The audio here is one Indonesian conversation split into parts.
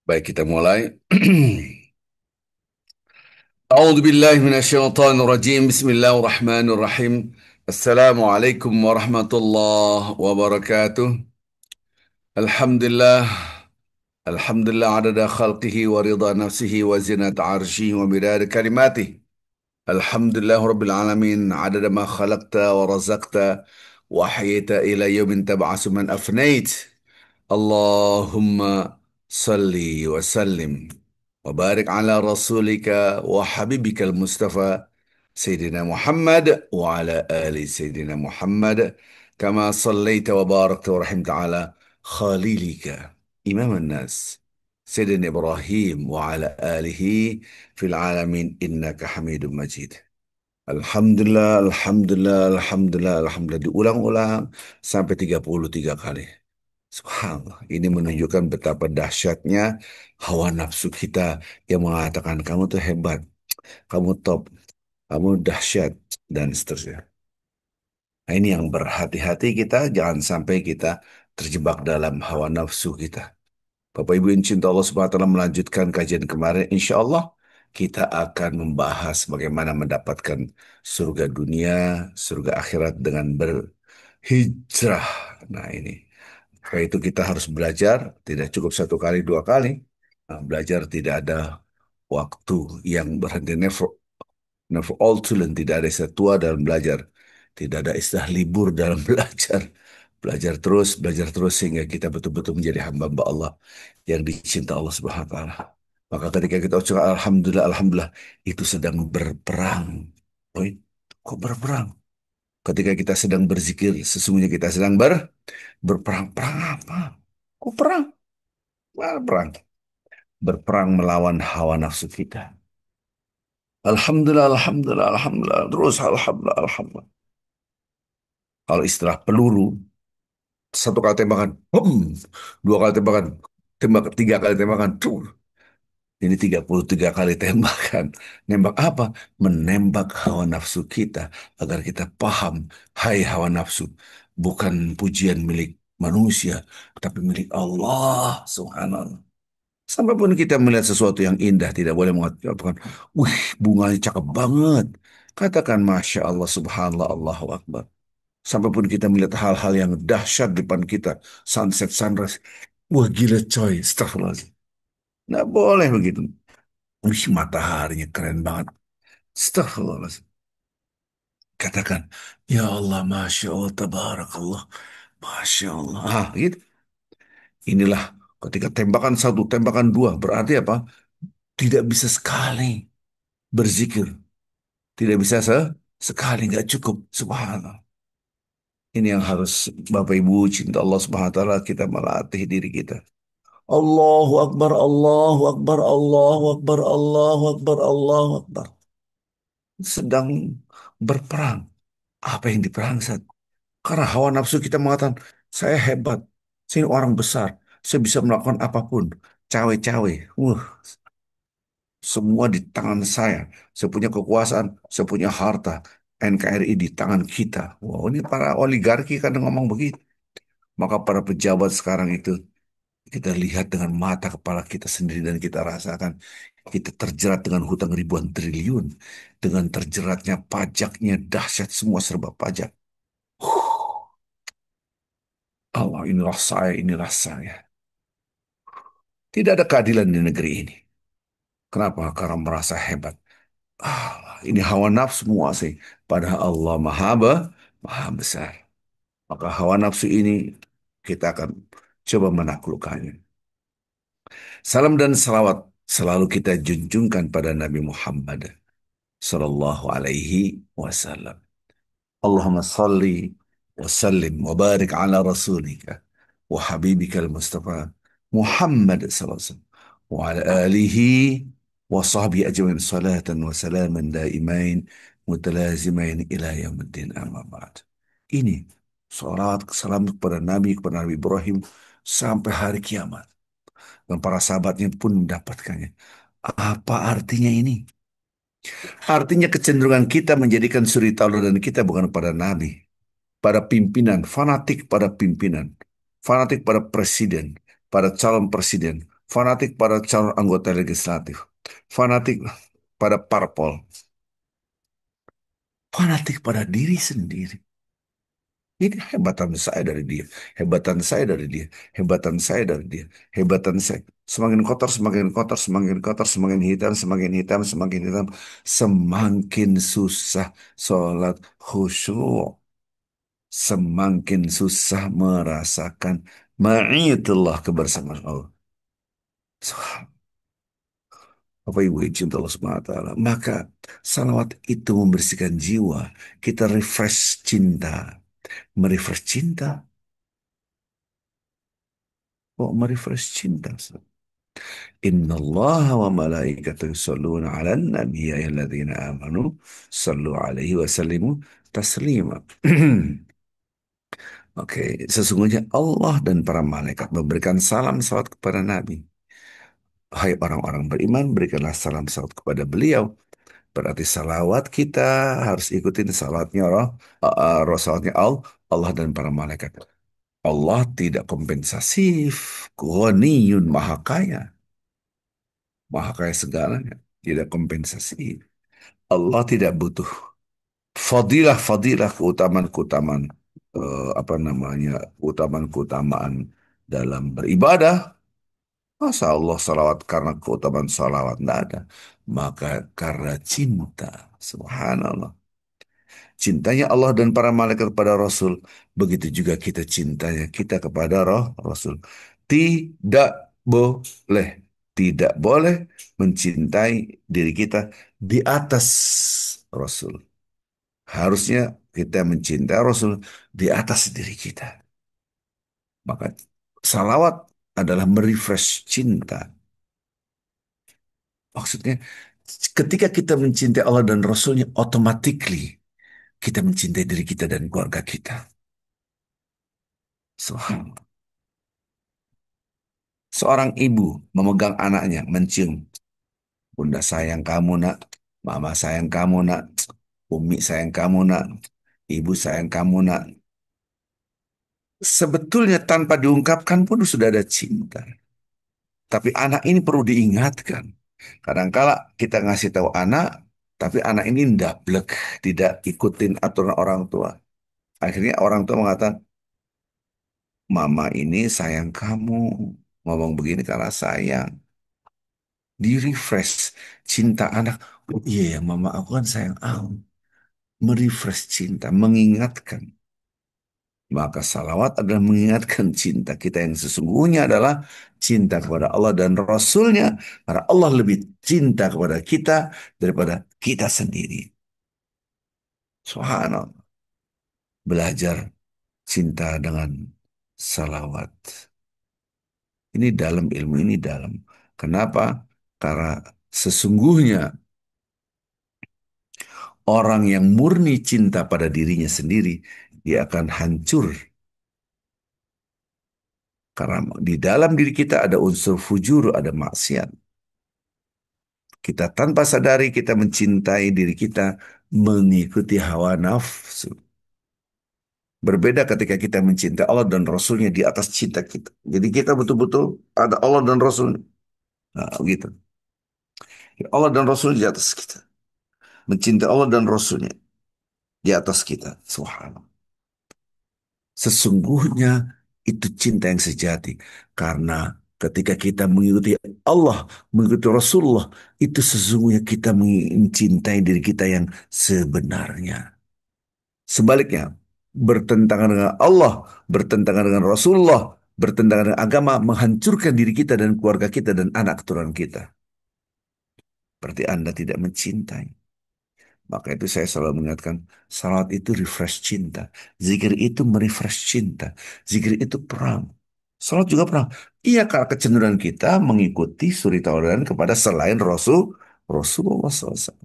Baik, kita mulai. A'udzu billahi minasyaitonir rajim. Bismillahirrahmanirrahim. Assalamualaikum warahmatullahi wabarakatuh. Alhamdulillah. Alhamdulillah adada khalqihi wa ridha nafsihi wa zinata arshihi wa midada kalimatihi. Alhamdulillah rabbil alamin adada ma khalaqta wa razaqta wa ahyayta ila yawmin tab'asu man afnait. Allahumma salli wa sallim wa barik ala rasulika wa habibika al-Mustafa Sayyidina Muhammad wa ala ali Sayyidina Muhammad kama sallaita wa barakta wa rahimta ala khalilika imam an-nas Sayyidina Ibrahim wa ala alihi fil alamin innaka hamidun majid. Alhamdulillah, alhamdulillah, alhamdulillah, alhamdulillah. Diulang-ulang sampai 33 kali. Subhanallah, ini menunjukkan betapa dahsyatnya hawa nafsu kita yang mengatakan kamu tuh hebat, kamu top, kamu dahsyat, dan seterusnya. Nah, ini yang berhati-hati kita, jangan sampai kita terjebak dalam hawa nafsu kita. Bapak Ibu yang cinta Allah Subhanahu wa taala melanjutkan kajian kemarin, insya Allah kita akan membahas bagaimana mendapatkan surga dunia, surga akhirat dengan berhijrah. Nah ini. Karena itu kita harus belajar, tidak cukup satu kali, dua kali. Nah, belajar tidak ada waktu yang berhenti, never, never all too late, tidak ada istilah tua dalam belajar. Tidak ada istilah libur dalam belajar. Belajar terus sehingga kita betul-betul menjadi hamba-hamba Allah yang dicinta Allah Subhanahu wa taala. Maka ketika kita ucapkan alhamdulillah, alhamdulillah, itu sedang berperang. Poin, kok berperang? Ketika kita sedang berzikir, sesungguhnya kita sedang berperang. Perang apa? Kok perang? Mana perang? Berperang melawan hawa nafsu kita. Alhamdulillah, alhamdulillah, alhamdulillah. Terus alhamdulillah, alhamdulillah. Kalau istilah peluru, satu kali tembakan, dua kali tembakan, tiga kali tembakan, ini 33 kali tembakan. Nembak apa? Menembak hawa nafsu kita agar kita paham, hai hawa nafsu, bukan pujian milik manusia, tapi milik Allah Subhanallah. Sampai pun kita melihat sesuatu yang indah, tidak boleh mengatakan, wih, bunganya cakep banget. Katakan, Masya Allah, Subhanallah, Allahu Akbar. Sampai pun kita melihat hal-hal yang dahsyat di depan kita, sunset, sunrise. Wah, gila coy, astagfirullahaladzim. Nggak boleh begitu. Wih, mataharinya keren banget. Astagfirullahaladzim. Katakan, Ya Allah, Masya Allah, Tabarakallah. Masya Allah. Ah, gitu. Inilah ketika tembakan satu, tembakan dua. Berarti apa? Tidak bisa sekali berzikir. Tidak bisa sekali, nggak cukup. Subhanallah. Ini yang harus Bapak Ibu cinta Allah Subhanahu wa taala kita melatih diri kita. Allahu Akbar, Allahu Akbar, Allahu Akbar, Allahu Akbar, Allahu Akbar. Sedang berperang. Apa yang diperang saat? Karena hawa nafsu kita mengatakan, saya hebat, saya ini orang besar, saya bisa melakukan apapun. Cawe-cawe. Semua di tangan saya. Saya punya kekuasaan, saya punya harta. NKRI di tangan kita. Wow, ini para oligarki kadang ngomong begitu. Maka para pejabat sekarang itu kita lihat dengan mata kepala kita sendiri dan kita rasakan kita terjerat dengan hutang ribuan triliun. Dengan terjeratnya pajaknya dahsyat semua serba pajak. Allah inilah saya, inilah saya. Tidak ada keadilan di negeri ini. Kenapa? Karena merasa hebat. Ini hawa nafsu menguasai. Padahal Allah maha besar. Maka hawa nafsu ini kita akan coba menaklukkannya. Salam dan salawat selalu kita junjungkan pada Nabi Muhammad sallallahu alaihi wasallam. Allahumma salli wa sallim wa barik ala rasulika wa habibika al-Mustafa Muhammad sallallahu alaihi wasallam wa ala alihi wa sahbihi ajmain salatan wa salaman daimain mutalazimain ila yaumiddin amma ba'd. Ini salat salam kepada Nabi Ibrahim sampai hari kiamat. Dan para sahabatnya pun mendapatkannya. Apa artinya ini? Artinya kecenderungan kita menjadikan suri tauladan kita bukan pada nabi, pada pimpinan, fanatik pada pimpinan, fanatik pada presiden, pada calon presiden, fanatik pada calon anggota legislatif, fanatik pada parpol, fanatik pada diri sendiri. Ini hebatan saya dari dia, hebatan saya dari dia, hebatan saya dari dia, hebatan saya. Semakin kotor, semakin kotor, semakin kotor, semakin hitam, semakin hitam, semakin hitam, semakin susah sholat khusyuk, semakin susah merasakan ma'iyatullah kebersamaan Allah. Bapak Ibu yang cinta Allah Subhanahu wa taala. Maka salawat itu membersihkan jiwa. Kita refresh cinta. Merefresh cinta. Oh, merefresh cinta. Inna Allah wa malaikatahu yusalluna ala nabi ya ayyuhalladzina amanu sallu alaihi wa sallimu taslima. Oke, sesungguhnya Allah dan para malaikat memberikan salam salawat kepada Nabi. Hai orang-orang beriman, berikanlah salam salawat kepada beliau. Berarti salawat kita harus ikutin salawatnya salawatnya Allah dan para malaikat. Allah tidak kompensasif, ghaniyun maha kaya segalanya, tidak kompensasi. Allah tidak butuh fadilah-fadilah keutamaan-keutamaan apa namanya keutamaan-keutamaan dalam beribadah. Masa Allah salawat karena keutamaan salawat tidak ada. Maka karena cinta, subhanallah. Cintanya Allah dan para malaikat kepada Rasul, begitu juga kita cintanya kita kepada Rasul. Tidak boleh, tidak boleh mencintai diri kita di atas Rasul. Harusnya kita mencintai Rasul di atas diri kita. Maka salawat adalah merefresh cinta. Maksudnya, ketika kita mencintai Allah dan Rasulnya, automatically kita mencintai diri kita dan keluarga kita. Subhanallah. Seorang ibu memegang anaknya, mencium. Bunda sayang kamu nak, mama sayang kamu nak, umi sayang kamu nak, ibu sayang kamu nak. Sebetulnya tanpa diungkapkan pun sudah ada cinta. Tapi anak ini perlu diingatkan. Kadangkala kita ngasih tahu anak, tapi anak ini ndablek, tidak ikutin aturan orang tua. Akhirnya orang tua mengatakan, mama ini sayang kamu. Ngomong begini karena sayang. Di refresh cinta anak. Oh iya ya, mama aku kan sayang aku. Merefresh cinta, mengingatkan. Maka salawat adalah mengingatkan cinta kita yang sesungguhnya adalah cinta kepada Allah dan Rasulnya. Karena Allah lebih cinta kepada kita daripada kita sendiri. Subhanallah. Belajar cinta dengan salawat. Ini dalam ilmu ini dalam. Kenapa? Karena sesungguhnya orang yang murni cinta pada dirinya sendiri, dia akan hancur. Karena di dalam diri kita ada unsur fujur, ada maksiat. Kita tanpa sadari kita mencintai diri kita mengikuti hawa nafsu. Berbeda ketika kita mencintai Allah dan Rasulnya di atas cinta kita. Jadi kita betul-betul ada Allah dan Rasulnya. Nah, gitu. Allah dan Rasul di atas kita. Mencintai Allah dan Rasulnya di atas kita. Subhanallah. Sesungguhnya itu cinta yang sejati. Karena ketika kita mengikuti Allah, mengikuti Rasulullah, itu sesungguhnya kita mencintai diri kita yang sebenarnya. Sebaliknya, bertentangan dengan Allah, bertentangan dengan Rasulullah, bertentangan dengan agama, menghancurkan diri kita dan keluarga kita dan anak keturunan kita. Berarti Anda tidak mencintai. Maka itu saya selalu mengingatkan, salat itu refresh cinta. Zikir itu merefresh cinta. Zikir itu perang. Salat juga perang. Iya, karena kecenderungan kita mengikuti suri tauladan kepada selain Rasulullah SAW.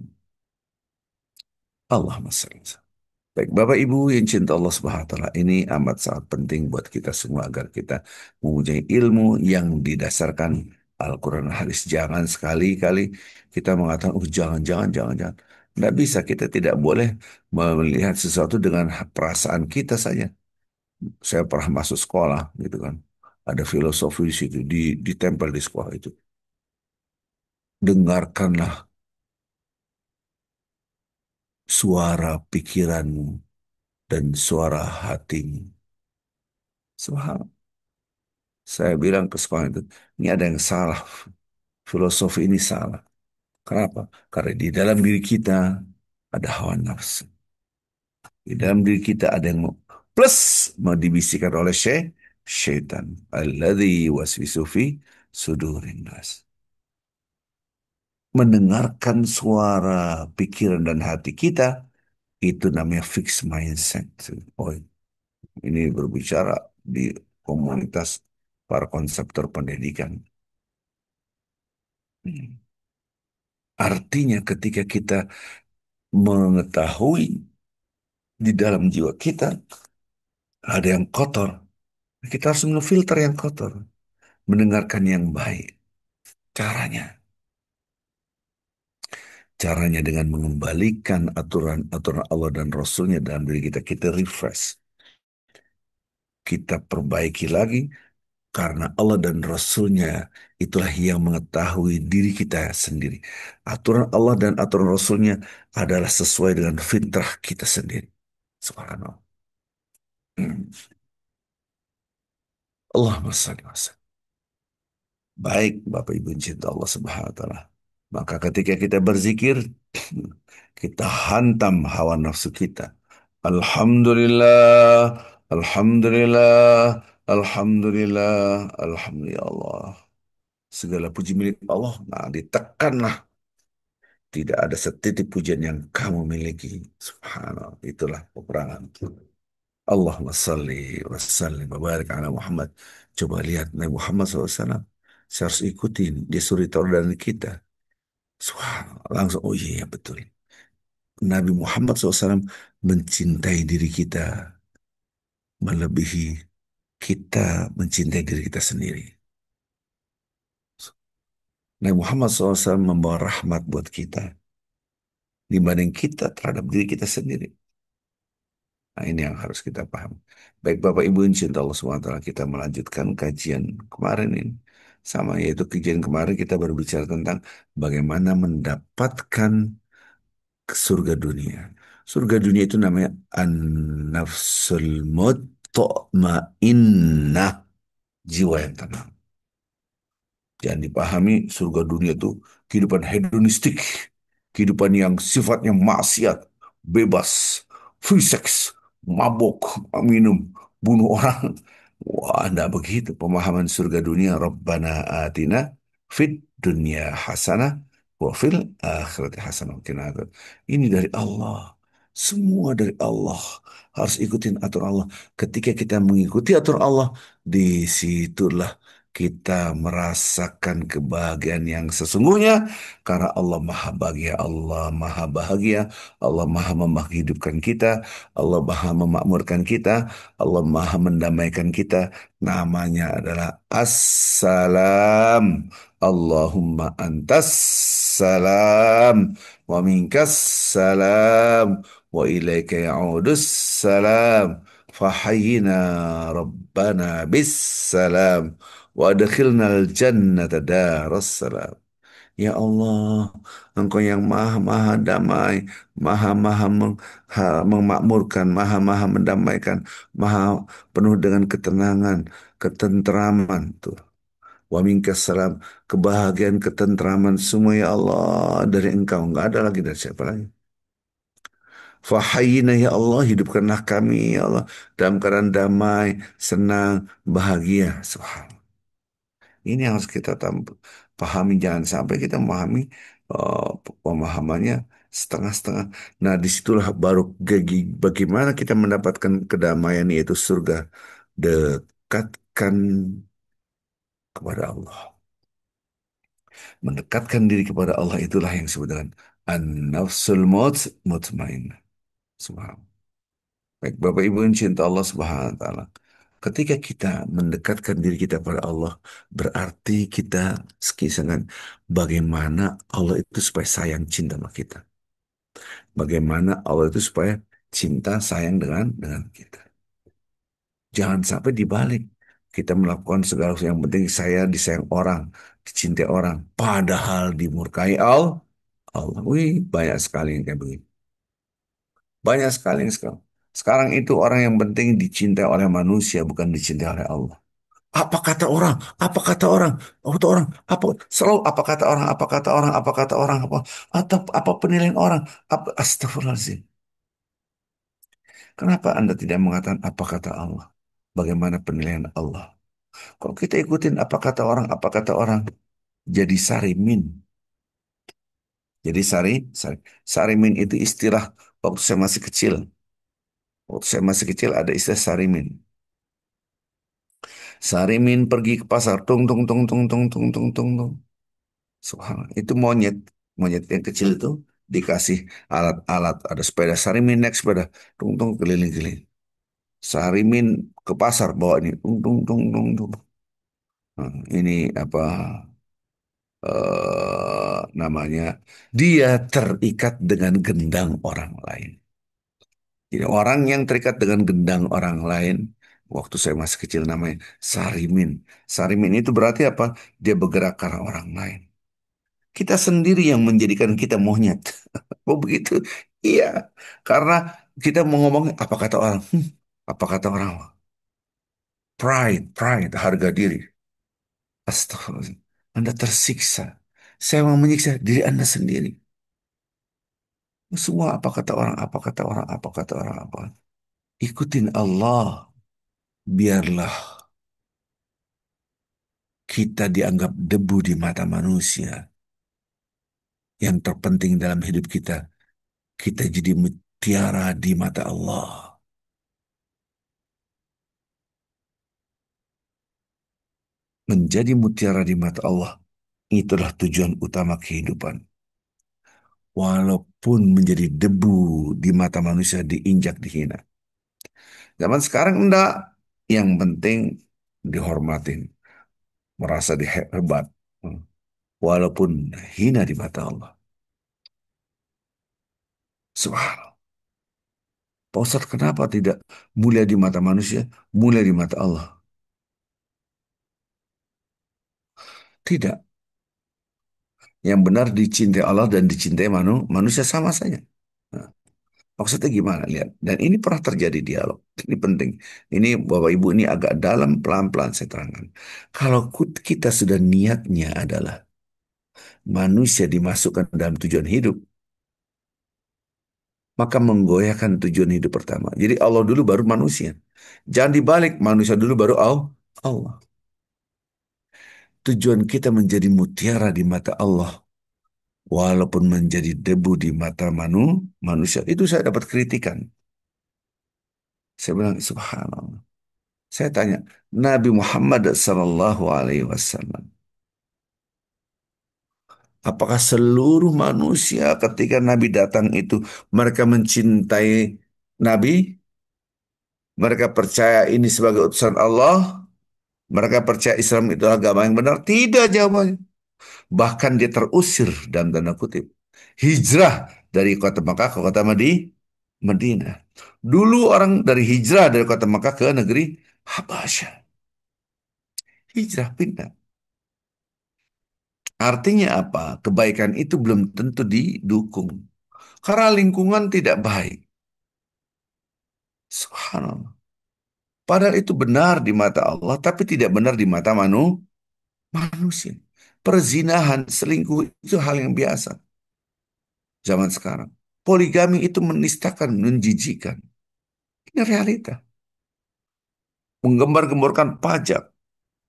Allahumma salli. Baik, Bapak Ibu yang cinta Allah Subhanahu wa taala, ini amat sangat penting buat kita semua agar kita mempunyai ilmu yang didasarkan Al-Quran dan hadis. Jangan sekali-kali kita mengatakan, oh jangan, jangan, jangan, jangan. Tidak bisa, kita tidak boleh melihat sesuatu dengan perasaan kita saja. Saya pernah masuk sekolah, gitu kan. Ada filosofi di situ, ditempel di sekolah itu. Dengarkanlah suara pikiranmu dan suara hatimu. Subhanallah. Saya bilang ke sekolah itu, ini ada yang salah. Filosofi ini salah. Kenapa? Karena di dalam diri kita ada hawa nafsu. Di dalam diri kita ada yang plus mau dibisikkan oleh syaitan. Alladzi waswisu fi sudurin nas. Mendengarkan suara pikiran dan hati kita, itu namanya fixed mindset. Oh, ini berbicara di komunitas para konseptor pendidikan. Artinya ketika kita mengetahui di dalam jiwa kita ada yang kotor, kita harus memfilter yang kotor, mendengarkan yang baik. Caranya, caranya dengan mengembalikan aturan-aturan Allah dan Rasulnya dalam diri kita, kita refresh, kita perbaiki lagi, karena Allah dan Rasulnya itulah yang mengetahui diri kita sendiri. Aturan Allah dan aturan Rasulnya adalah sesuai dengan fitrah kita sendiri. Subhanallah. Hmm. Allahumma salli wa sallim. Baik, Bapak Ibu yang cinta Allah Subhanahu wa taala. Maka ketika kita berzikir, kita hantam hawa nafsu kita. Alhamdulillah, Alhamdulillah, Alhamdulillah, Alhamdulillah. Segala puji milik Allah. Nah, ditekanlah. Tidak ada setitik pujian yang kamu miliki. Subhanallah. Itulah peperangan. Allahumma salli wa sallim wa barik ala Muhammad. Coba lihat Nabi Muhammad SAW. Saya harus ikutin. Dia suri tauladan kita. Subhanallah. Langsung, oh iya betul. Nabi Muhammad SAW mencintai diri kita melebihi kita mencintai diri kita sendiri. Nabi Muhammad SAW membawa rahmat buat kita dibanding kita terhadap diri kita sendiri. Nah, ini yang harus kita paham. Baik Bapak Ibu yang cinta Allah SWT, kita melanjutkan kajian kemarin ini. Sama yaitu kajian kemarin kita berbicara tentang bagaimana mendapatkan surga dunia. Surga dunia itu namanya an-nafsul mutmainnah, jiwa yang tenang. Jangan dipahami surga dunia itu kehidupan hedonistik, kehidupan yang sifatnya maksiat, bebas, free sex, mabok, minum, bunuh orang. Wah, enggak begitu pemahaman surga dunia. Rabbana atina fid dunya hasanah wa fil akhirati hasanah wa qina adzaban. Ini dari Allah. Semua dari Allah. Harus ikutin aturan Allah. Ketika kita mengikuti aturan Allah, disitulah kita merasakan kebahagiaan yang sesungguhnya karena Allah Maha Bahagia, Allah Maha Bahagia, Allah Maha menghidupkan kita, Allah Maha memakmurkan kita, Allah Maha mendamaikan kita. Namanya adalah Assalam. Allahumma antas salam wa minkas salam wa ilaika ya'udus salam. Fahayyina Rabbana bis salam wa adkhilnal jannata darassalam. Ya Allah, Engkau yang maha-maha damai, maha-maha memakmurkan, maha-maha mendamaikan, maha penuh dengan ketenangan, ketentraman. Tuh. Wa minkas salam, kebahagiaan, ketentraman semua ya Allah dari Engkau. Enggak ada lagi dari siapa lagi. Fahayyina ya Allah, hidupkanlah kami ya Allah dalam keadaan damai, senang, bahagia. Subhanallah. Ini yang harus kita pahami. Jangan sampai kita memahami eh, pemahamannya setengah-setengah. Nah, disitulah baru bagaimana kita mendapatkan kedamaian yaitu surga. Dekatkan kepada Allah. Mendekatkan diri kepada Allah itulah yang disebut dengan an-nafsul mutmainnah. Subhanallah. Baik, Bapak Ibu yang cinta Allah Subhanahu wa taala. Ketika kita mendekatkan diri kita pada Allah, berarti kita sekisangan bagaimana Allah itu supaya sayang cinta sama kita. Bagaimana Allah itu supaya cinta sayang dengan kita. Jangan sampai dibalik. Kita melakukan segala sesuatu yang penting saya disayang orang, dicintai orang, padahal dimurkai Allah. Wih, banyak sekali yang kayak begitu. Banyak sekali yang sekarang. Sekarang itu orang yang penting dicintai oleh manusia, bukan dicintai oleh Allah. Apa kata orang? Apa kata orang? Apa kata orang? Apa selalu apa kata orang? Apa kata orang? Apa kata orang? Apa atau apa penilaian orang? Apa astagfirullahaladzim. Kenapa Anda tidak mengatakan apa kata Allah? Bagaimana penilaian Allah? Kalau kita ikutin apa kata orang, jadi sarimin. Jadi sarimin itu istilah waktu saya masih kecil. Waktu saya masih kecil ada istilah sarimin. Sarimin pergi ke pasar, tung tung tung tung tung tung tung tung tung. Subhanallah. Itu monyet, monyet yang kecil itu dikasih alat-alat, ada sepeda Sarimin naik sepeda, tung tung keliling-keliling. Sarimin ke pasar bawa ini, tung tung tung tung tung. Nah, ini apa namanya? Dia terikat dengan gendang orang lain. Jadi orang yang terikat dengan gendang orang lain, waktu saya masih kecil namanya Sarimin. Sarimin itu berarti apa? Dia bergerak karena orang lain. Kita sendiri yang menjadikan kita monyet. Oh begitu? Iya, karena kita mau ngomong apa kata orang? Apa kata orang? Pride, harga diri. Astagfirullah. Anda tersiksa. Saya mau menyiksa diri Anda sendiri. Semua apa kata orang, apa kata orang, apa kata orang, apa. Ikutin Allah. Biarlah kita dianggap debu di mata manusia. Yang terpenting dalam hidup kita, kita jadi mutiara di mata Allah. Menjadi mutiara di mata Allah, itulah tujuan utama kehidupan. Walaupun menjadi debu di mata manusia, diinjak, dihina. Zaman sekarang enggak. Yang penting dihormatin, merasa dihebat. Walaupun hina di mata Allah. Subhanallah. Pak Ustadz, kenapa tidak mulia di mata manusia, mulia di mata Allah? Tidak. Yang benar dicintai Allah dan dicintai manusia sama saja. Nah, maksudnya gimana? Lihat. Dan ini pernah terjadi dialog. Ini penting. Ini Bapak Ibu ini agak dalam, pelan-pelan saya terangkan. Kalau kita sudah niatnya adalah manusia dimasukkan dalam tujuan hidup, maka menggoyahkan tujuan hidup pertama. Jadi Allah dulu baru manusia. Jangan dibalik, manusia dulu baru Allah. Tujuan kita menjadi mutiara di mata Allah, walaupun menjadi debu di mata manusia. Itu saya dapat kritikan. Saya bilang, subhanallah. Saya tanya, Nabi Muhammad Sallallahu Alaihi Wasallam, apakah seluruh manusia ketika Nabi datang itu mereka mencintai Nabi? Mereka percaya ini sebagai utusan Allah? Mereka percaya Islam itu agama yang benar? Tidak jawabannya. Bahkan dia terusir dalam tanda kutip. Hijrah dari kota Makkah ke kota Madinah. Dulu orang dari hijrah dari kota Makkah ke negeri Habasyah. Hijrah pindah. Artinya apa? Kebaikan itu belum tentu didukung. Karena lingkungan tidak baik. Subhanallah. Padahal itu benar di mata Allah, tapi tidak benar di mata manusia. Perzinahan, selingkuh itu hal yang biasa zaman sekarang. Poligami itu menistakan, menjijikan. Ini realita. Menggembar-gemborkan pajak,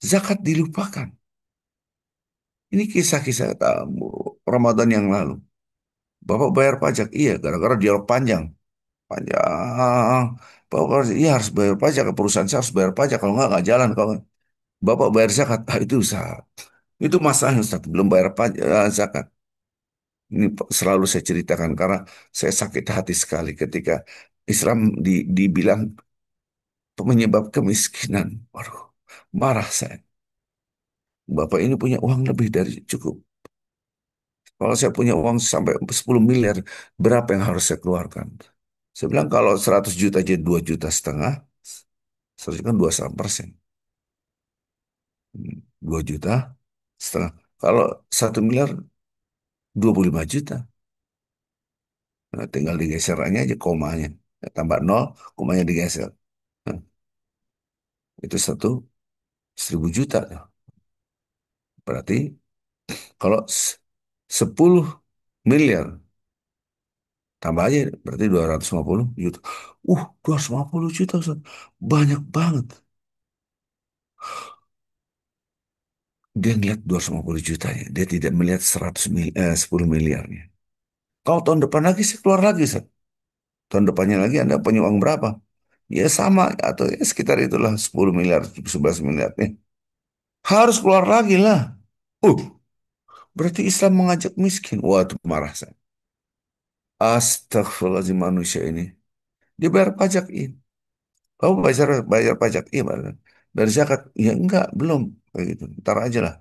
zakat dilupakan. Ini kisah-kisah Ramadan yang lalu. Bapak bayar pajak, iya, gara-gara dialog panjang. Panjang. Bapak iya harus bayar pajak, perusahaan saya harus bayar pajak, kalau nggak jalan. Kalau Bapak bayar zakat, itu usaha. Itu masalahnya Ustaz, belum bayar pajak, zakat. Ini selalu saya ceritakan karena saya sakit hati sekali ketika Islam dibilang penyebab kemiskinan. Waduh, marah saya. Bapak ini punya uang lebih dari cukup. Kalau saya punya uang sampai 10 miliar, berapa yang harus saya keluarkan? Saya bilang kalau 100 juta jadi 2,5 juta, 100 kan 2,5%. 2,5 juta. Kalau 1 miliar 25 juta. Nah, tinggal digeserannya aja komanya. Tambah nol, komanya digeser. Nah, itu 1.000 juta. Berarti kalau 10 miliar, tambah aja berarti 250 juta. 250 juta, Ustaz. Banyak banget. Dia ngeliat 250 jutanya. Dia tidak melihat 10 miliarnya. Kalau tahun depan lagi saya keluar lagi, Ustaz. Tahun depannya lagi Anda punya uang berapa? Ya sama, atau ya sekitar itulah 10 miliar, 11 miliar. Harus keluar lagi lah. Uh, Berarti Islam mengajak miskin. Wah, itu marah saya. Astagfirullahaladzim, manusia ini. Dia bayar pajak, iya. Oh, bayar, bayar pajak, iya. Bayar. Dari zakat, ya enggak, belum. Kayak gitu. Ntar aja lah.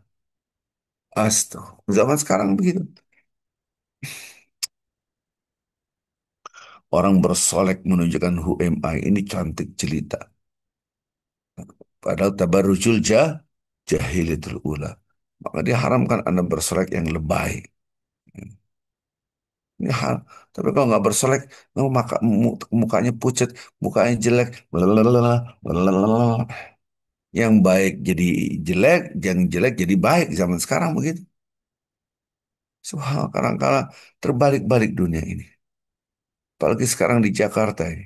Astagfirullah. Zaman sekarang begitu. Orang bersolek menunjukkan who am I. Ini cantik jelita. Padahal tabarrujul jahilitul ula. Maka dia haramkan Anda bersolek yang lebay. Ini hal. Tapi kalau nggak bersolek, mukanya pucat, mukanya jelek, blablabla, blablabla. Yang baik jadi jelek, yang jelek jadi baik zaman sekarang begitu. Subhanallah, kadang-kadang terbalik-balik dunia ini. Apalagi sekarang di Jakarta ini.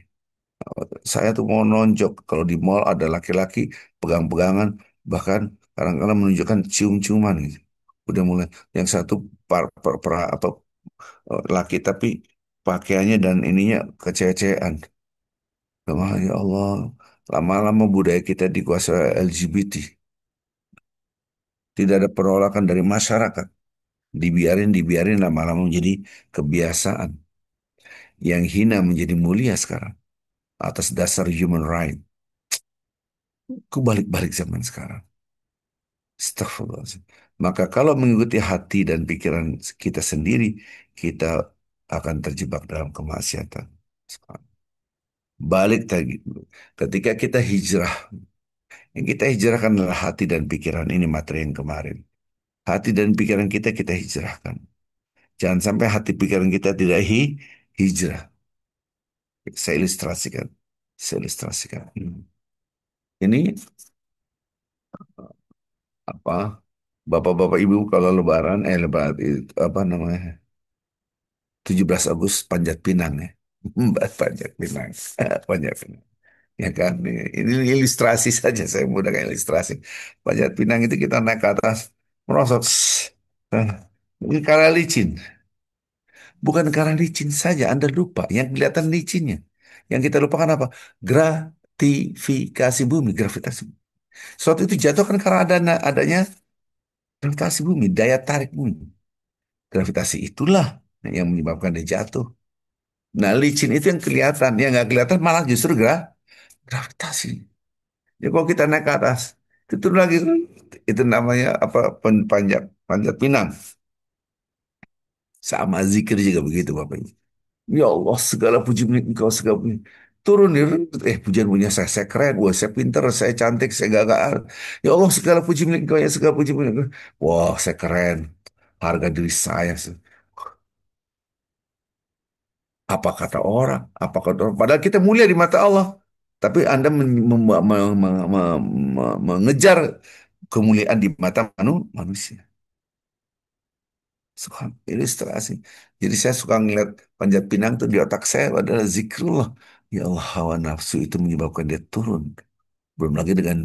Saya tuh mau nonjok kalau di mall ada laki-laki pegang-pegangan, bahkan kadang-kadang menunjukkan cium-ciuman gitu. Udah mulai yang satu apa laki tapi pakaiannya dan ininya kece-kecean. Ya Allah, lama-lama budaya kita dikuasai LGBT. Tidak ada penolakan dari masyarakat. Dibiarin, dibiarin lama-lama menjadi kebiasaan. Yang hina menjadi mulia sekarang. Atas dasar human right. Kebalik-balik zaman sekarang. Astagfirullahaladzim. Maka kalau mengikuti hati dan pikiran kita sendiri, kita akan terjebak dalam kemaksiatan. Balik lagi. Ketika kita hijrah, yang kita hijrahkan adalah hati dan pikiran. Ini materi yang kemarin. Hati dan pikiran kita kita hijrahkan. Jangan sampai hati pikiran kita tidak hijrah. Saya ilustrasikan. Saya ilustrasikan. Ini apa? Bapak-bapak ibu kalau lebaran, lebaran itu apa namanya? 17 Agustus Panjat Pinang ya. Panjat Pinang. Panjat Pinang. Ya kan? Ini ilustrasi saja. Saya mudahkan ilustrasi. Panjat Pinang itu kita naik ke atas. Merosot. Nah, ini karena licin. Bukan karena licin saja. Anda lupa. Yang kelihatan licinnya. Yang kita lupakan apa? Gratifikasi bumi. Gravitasi. Suatu itu jatuh kan karena adanya gravitasi bumi. Daya tarik bumi. Gravitasi itulah yang menyebabkan dia jatuh. Nah, licin itu yang kelihatan. Yang nggak kelihatan malah justru gravitasi. Ya kalau kita naik ke atas, itu turun lagi. Itu namanya apa? Panjat, panjat pinang. Sama zikir juga begitu Bapak Ibu. Ya Allah, segala puji milik Engkau, segala puji. Turun nih, pujian punya saya keren, wah saya pinter, saya cantik, saya gagah. Ya Allah, segala puji milik Engkau, ya segala puji milik Engkau. Wah, saya keren, harga diri saya. Apa kata orang? Apa kata orang? Padahal kita mulia di mata Allah. Tapi Anda mengejar kemuliaan di mata manusia. Suka ilustrasi. Jadi saya suka ngeliat Panjat Pinang tuh di otak saya adalah zikrullah. Ya Allah, hawa nafsu itu menyebabkan dia turun. Belum lagi dengan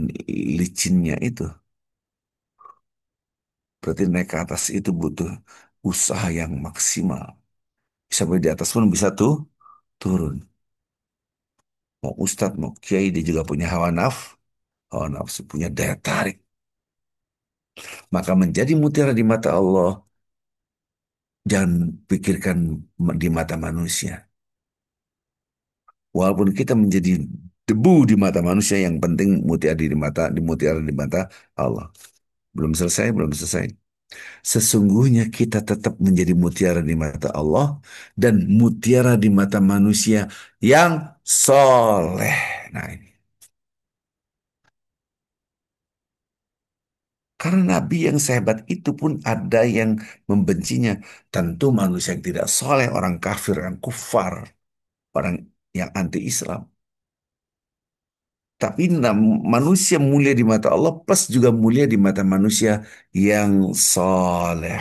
licinnya itu. Berarti naik ke atas itu butuh usaha yang maksimal. Sampai di atas pun bisa tuh turun. Mau ustadz, mau kiai, dia juga punya hawa nafsu, punya daya tarik. Maka menjadi mutiara di mata Allah, jangan pikirkan di mata manusia. Walaupun kita menjadi debu di mata manusia, yang penting mutiara di mata Allah. Belum selesai, belum selesai. Sesungguhnya kita tetap menjadi mutiara di mata Allah dan mutiara di mata manusia yang soleh. Nah ini. Karena nabi yang sehebat itu pun ada yang membencinya. Tentu manusia yang tidak soleh, orang kafir, yang kufar, orang yang anti-Islam. Tapi manusia mulia di mata Allah plus juga mulia di mata manusia yang soleh.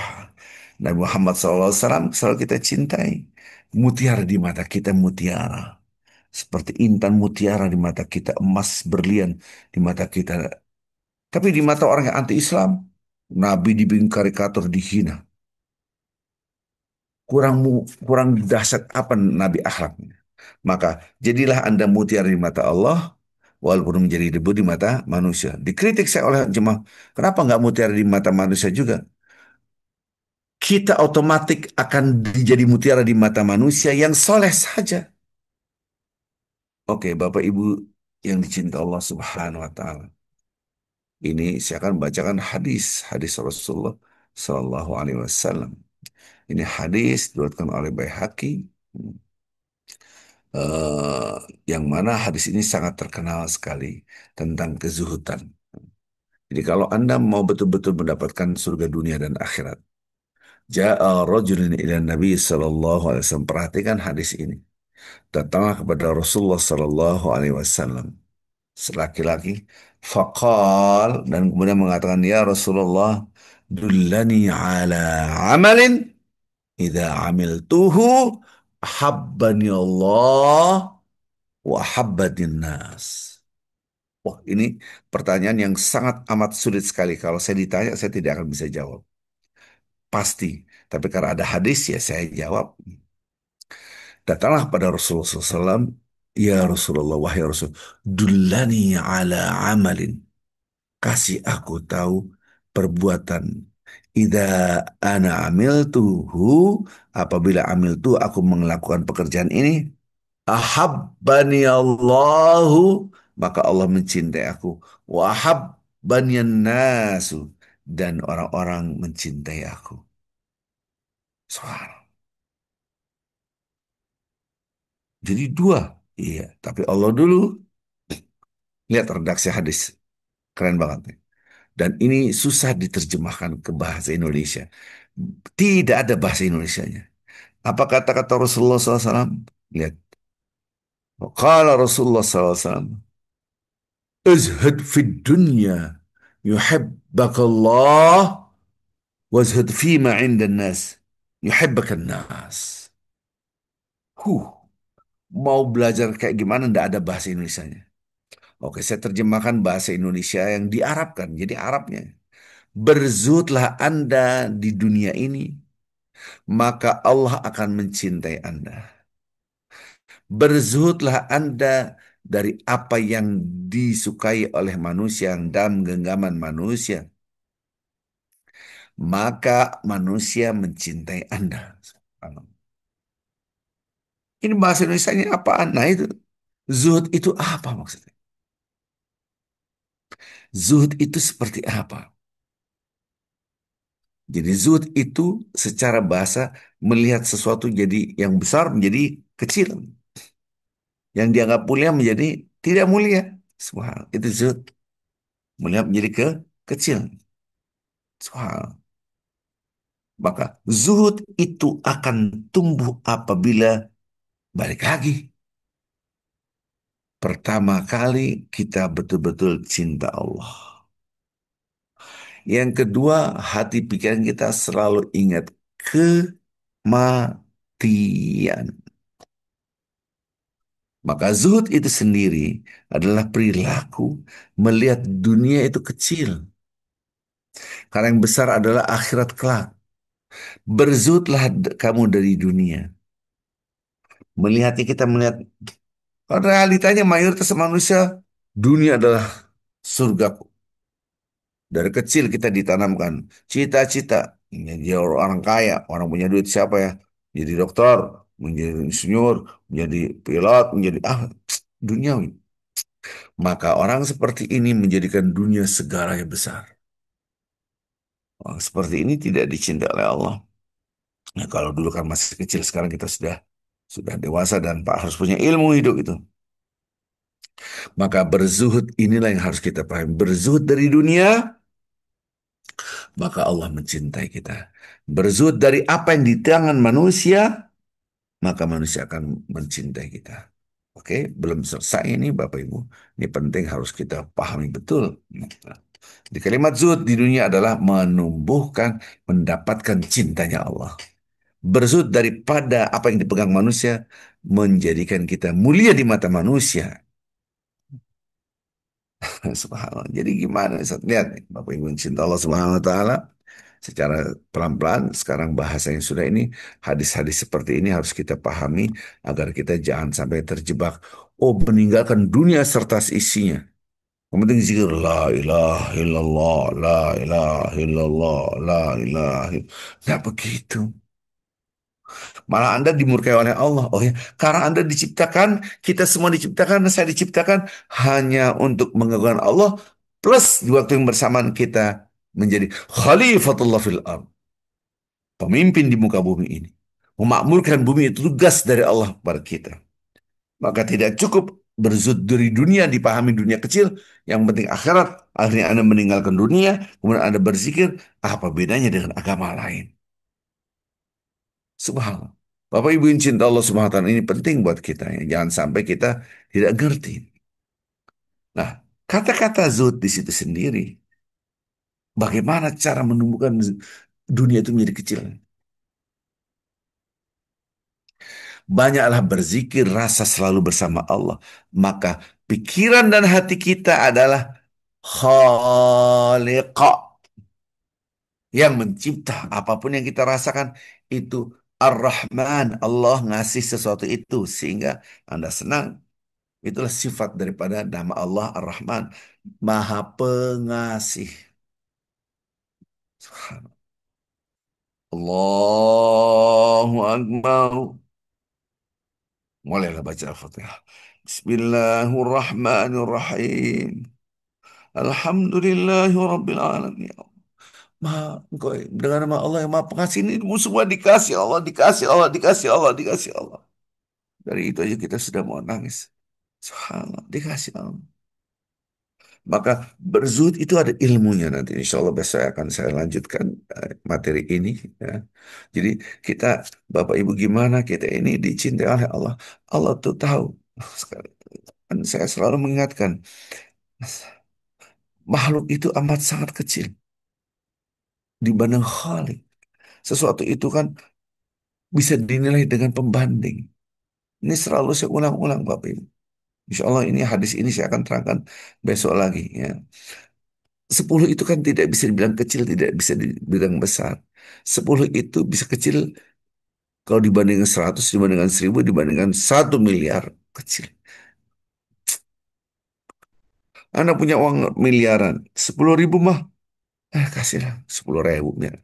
Nabi Muhammad SAW selalu kita cintai. Mutiara di mata kita mutiara. Seperti intan mutiara di mata kita, emas berlian di mata kita. Tapi di mata orang yang anti-Islam, Nabi dibikin karikatur dihina. Kurang dahsyat apa Nabi akhlaknya. Maka jadilah Anda mutiara di mata Allah, walaupun menjadi debu di mata manusia. Dikritik saya oleh jemaah, kenapa nggak mutiara di mata manusia juga? Kita otomatik akan dijadi mutiara di mata manusia yang soleh saja. Oke, Bapak Ibu yang dicinta Allah Subhanahu wa Ta'ala. Ini saya akan bacakan hadis Rasulullah Sallallahu Alaihi Wasallam. Ini hadis diriwayatkan oleh Baihaqi, eh, yang mana hadis ini sangat terkenal sekali tentang kezuhudan. Jadi kalau Anda mau betul-betul mendapatkan surga dunia dan akhirat, ja'a rajulun ila Nabi sallallahu alaihi wasallam. Perhatikan hadis ini. Datanglah kepada Rasulullah sallallahu alaihi wasallam laki-laki, faqal, dan kemudian mengatakan, ya Rasulullah, dullani ala amalin idza amiltuhu habbani Allah wa habbani nas. Wah, ini pertanyaan yang sangat amat sulit sekali. Kalau saya ditanya, saya tidak akan bisa jawab. Pasti. Tapi karena ada hadis, ya saya jawab. Datanglah pada Rasulullah SAW. Ya Rasulullah, wahai Rasul, dullani ala amalin. Kasih aku tahu perbuatan. Ida ana amiltuhu, apabila amiltu aku melakukan pekerjaan ini, ahabbani Allahu, maka Allah mencintai aku. Wa ahabbani nasu, dan orang-orang mencintai aku. Subhanallah. Jadi dua. Iya, tapi Allah dulu. Lihat redaksi hadis. Keren banget nih. Dan ini susah diterjemahkan ke bahasa Indonesia. Tidak ada bahasa Indonesianya. Apa kata-kata Rasulullah SAW? Lihat. Qala Rasulullah SAW. Izhad fid dunya yuhibbakallah wazhad fima inda nas yuhibbakan nas. Huh, mau belajar kayak gimana ndak ada bahasa Indonesianya. Oke, saya terjemahkan bahasa Indonesia yang diarabkan. Jadi Arabnya. Berzuhudlah Anda di dunia ini, maka Allah akan mencintai Anda. Berzuhudlah Anda dari apa yang disukai oleh manusia, yang dalam genggaman manusia, maka manusia mencintai Anda. Ini bahasa Indonesia-nya apaan? Nah itu, zuhud itu apa maksudnya? Zuhud itu seperti apa? Jadi zuhud itu secara bahasa melihat sesuatu jadi yang besar menjadi kecil. Yang dianggap mulia menjadi tidak mulia. Subhanallah. Itu zuhud. Melihat menjadi kecil. Subhanallah. Maka zuhud itu akan tumbuh apabila balik lagi. Pertama kali kita betul-betul cinta Allah. Yang kedua, hati pikiran kita selalu ingat kematian. Maka zuhud itu sendiri adalah perilaku melihat dunia itu kecil. Karena yang besar adalah akhirat kelak. Berzuhudlah kamu dari dunia. Melihatnya kita melihat, realitanya mayoritas manusia, dunia adalah surgaku. Dari kecil kita ditanamkan cita-cita menjadi orang kaya, orang punya duit siapa ya? Jadi dokter, menjadi insinyur, menjadi pilot, menjadi duniawi. Maka orang seperti ini menjadikan dunia segalanya besar. Orang seperti ini tidak dicintai oleh Allah. Nah, kalau dulu kan masih kecil, sekarang kita sudah dewasa dan Pak harus punya ilmu hidup itu. Maka berzuhud inilah yang harus kita pahami. Berzuhud dari dunia maka Allah mencintai kita. Berzuhud dari apa yang di tangan manusia, maka manusia akan mencintai kita. Oke, belum selesai ini Bapak Ibu. Ini penting harus kita pahami betul. Di kalimat zuhud di dunia adalah menumbuhkan, mendapatkan cintanya Allah. Berzuhud daripada apa yang dipegang manusia, menjadikan kita mulia di mata manusia. Subhanallah. Jadi gimana? Ustaz? Lihat nih, Bapak Ibu yang cinta Allah Subhanahu Wa Taala. Secara pelan-pelan, sekarang bahasa yang sudah ini, hadis-hadis seperti ini harus kita pahami agar kita jangan sampai terjebak. Oh, meninggalkan dunia serta isinya. Yang penting zikir la ilaha illallah, la ilaha illallah, la ilaha illallah. Tidak begitu. Malah Anda dimurkai oleh Allah. Oh ya, karena Anda diciptakan, kita semua diciptakan, saya diciptakan hanya untuk mengagungkan Allah, plus di waktu yang bersamaan kita menjadi khalifatullah fil ard, pemimpin di muka bumi ini. Memakmurkan bumi itu tugas dari Allah kepada kita. Maka tidak cukup berzud dari dunia, dipahami dunia kecil, yang penting akhirat. Akhirnya Anda meninggalkan dunia, kemudian Anda berzikir, apa bedanya dengan agama lain? Subhanallah. Bapak Ibu yang cinta Allah Subhanahu wa taala, ini penting buat kita ya. Jangan sampai kita tidak ngerti. Nah, kata-kata zuhud di situ sendiri, bagaimana cara menumbuhkan dunia itu menjadi kecil? Banyaklah berzikir, rasa selalu bersama Allah. Maka pikiran dan hati kita adalah Khaliqa, yang mencipta apapun yang kita rasakan itu Ar-Rahman. Allah ngasih sesuatu itu sehingga Anda senang. Itulah sifat daripada nama Allah Ar-Rahman, Maha Pengasih. Subhanallah. Allahu Akbar. Mulailah baca Al-Fatihah. Bismillahirrahmanirrahim. Alhamdulillahi Rabbil Alamin. Maha, engkau dengan nama Allah yang Maha Pengasih ini semua dikasih Allah, dikasih Allah, dikasih Allah, dikasih Allah. Dari itu aja kita sudah mau nangis. Subhanallah, dikasih Allah. Maka berzuhud itu ada ilmunya nanti. Insya Allah besok akan saya lanjutkan materi ini. Ya. Jadi kita, Bapak Ibu gimana kita ini dicintai oleh Allah. Allah tuh tahu. Sekali. Dan saya selalu mengingatkan, makhluk itu amat sangat kecil dibanding Khalik. Sesuatu itu kan bisa dinilai dengan pembanding. Ini selalu saya ulang-ulang Bapak Ibu. Insya Allah ini hadis ini saya akan terangkan besok lagi. Ya. 10 itu kan tidak bisa dibilang kecil, tidak bisa dibilang besar. 10 itu bisa kecil kalau dibandingkan 100, dibandingkan 1000, dibandingkan 1 miliar. Kecil. Anda punya uang miliaran. 10.000 mah, kasihlah 10.000. Ya.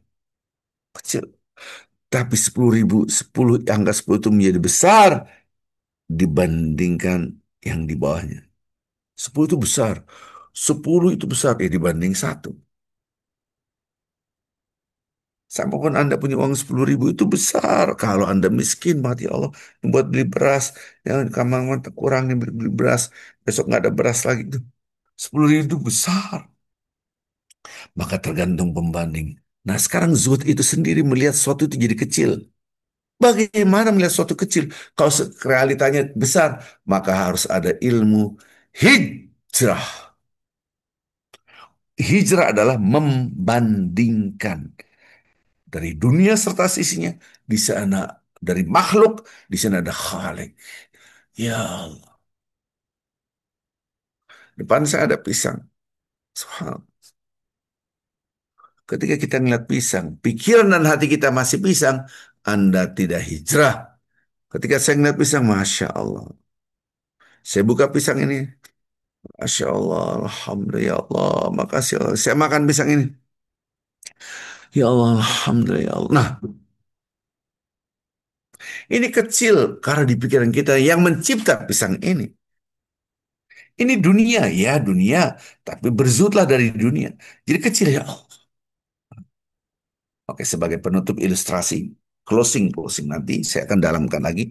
Kecil. Tapi 10.000, 10, angka 10 itu menjadi besar dibandingkan yang di bawahnya. 10 itu besar. 10 itu besar ya dibanding 1. Sama pun Anda punya uang 10.000 itu besar. Kalau Anda miskin, mati Allah. Buat beli beras. Yang kamar kurang nih beli beras. Besok nggak ada beras lagi. 10.000 itu besar. Maka tergantung pembanding. Nah sekarang zuhud itu sendiri melihat sesuatu itu jadi kecil. Bagaimana melihat sesuatu kecil? Kalau realitanya besar, maka harus ada ilmu hijrah. Hijrah adalah membandingkan dari dunia serta sisinya. Di sana dari makhluk, di sana ada Khalik. Ya Allah, depan saya ada pisang. Subhanallah. Ketika kita ngeliat pisang, pikiran dan hati kita masih pisang, Anda tidak hijrah. Ketika saya ngeliat pisang, Masya Allah. Saya buka pisang ini, Masya Allah, Alhamdulillah, ya Allah, makasih Allah. Saya makan pisang ini. Ya Allah, Alhamdulillah, ya Allah. Nah, ini kecil karena di pikiran kita yang mencipta pisang ini. Ini dunia, ya dunia. Tapi berzutlah dari dunia. Jadi kecil ya Allah. Oke, sebagai penutup ilustrasi, closing nanti saya akan dalamkan lagi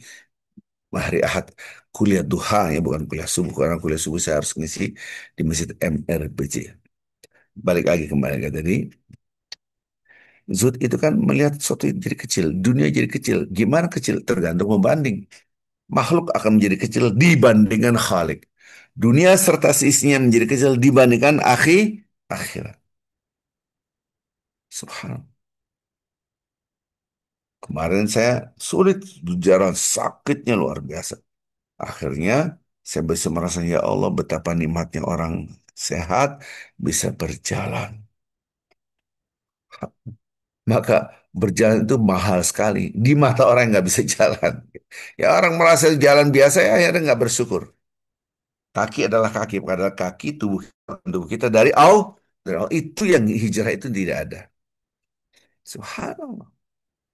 hari Ahad kuliah duha ya, bukan kuliah subuh. Karena kuliah subuh saya harus ngisi di Masjid MRBC. Balik lagi kembali ke tadi. Zuhud itu kan melihat sesuatu yang jadi kecil, dunia jadi kecil. Gimana kecil? Tergantung membanding. Makhluk akan menjadi kecil dibandingkan Khalik. Dunia serta seisinya menjadi kecil dibandingkan akhirat. Subhanallah. Kemarin saya sulit berjalan, sakitnya luar biasa. Akhirnya saya bisa merasa, ya Allah, betapa nikmatnya orang sehat bisa berjalan. Maka berjalan itu mahal sekali di mata orang yang nggak bisa jalan. Ya orang merasa jalan biasa ya akhirnya nggak bersyukur. Kaki adalah kaki, adalah kaki tubuh kita dari Allah. Itu yang hijrah itu tidak ada. Subhanallah.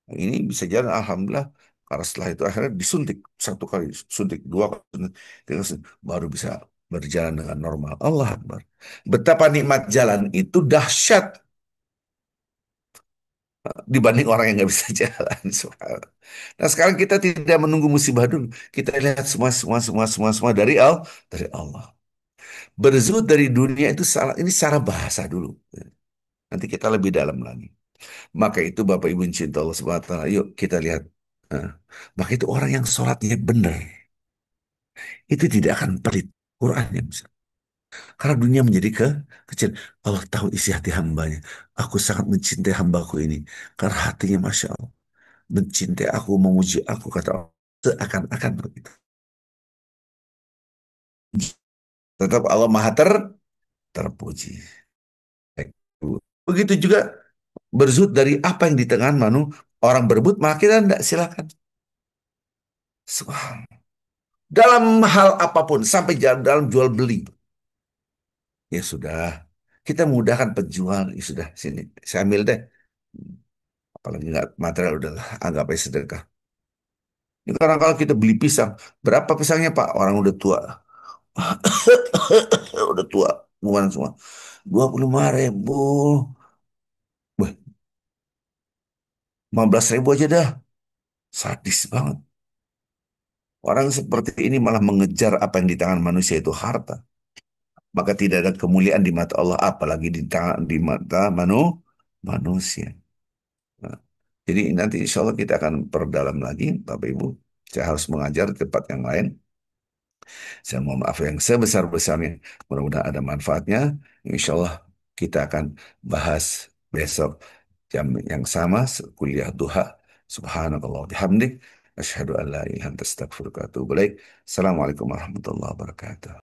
Ini bisa jalan, alhamdulillah. Karena setelah itu akhirnya disuntik satu kali, suntik dua kali, suntik, tiga kali, baru bisa berjalan dengan normal. Allah Akbar. Betapa nikmat jalan itu dahsyat dibanding orang yang nggak bisa jalan. Subhanallah. Nah sekarang kita tidak menunggu musibah dulu. Kita lihat semua dari Allah. Berzuhud dari dunia itu salah. Ini secara bahasa dulu. Nanti kita lebih dalam lagi. Maka itu Bapak Ibu yang cinta Allah Subhanahu wa taala, yuk kita lihat. Nah, maka itu orang yang sholatnya benar, itu tidak akan pelit Qurannya. Karena dunia menjadi kecil. Allah tahu isi hati hambanya. Aku sangat mencintai hambaku ini. Karena hatinya Masya Allah. Mencintai aku, memuji aku, kata Allah. Seakan-akan begitu. Tetap Allah Maha terpuji. Begitu juga berzuhud dari apa yang di tengah orang berebut, maka kita tidak silakan. Subhanallah. Dalam hal apapun, sampai dalam jual beli. Ya sudah, kita mudahkan penjual. Ya sudah, sini, saya ambil deh. Apalagi nggak material, udahlah, anggap aja sedekah. Ini karena kalau kita beli pisang, berapa pisangnya Pak? Orang udah tua. Udah tua, bukan semua. 25.000. Wah, 15.000 aja dah. Sadis banget. Orang seperti ini malah mengejar apa yang di tangan manusia itu harta. Maka tidak ada kemuliaan di mata Allah, apalagi di mata manusia. Nah, jadi nanti insya Allah kita akan perdalam lagi, Bapak Ibu. Saya harus mengajar di tempat yang lain. Saya mohon maaf yang sebesar-besarnya. Mudah-mudahan ada manfaatnya. Insya Allah kita akan bahas besok jam yang sama, kuliah duha. Subhanallah bihamdik. Asyhadu an la ilaha illa anta astaghfiruka wa atubu ilaik. Assalamualaikum warahmatullahi wabarakatuh.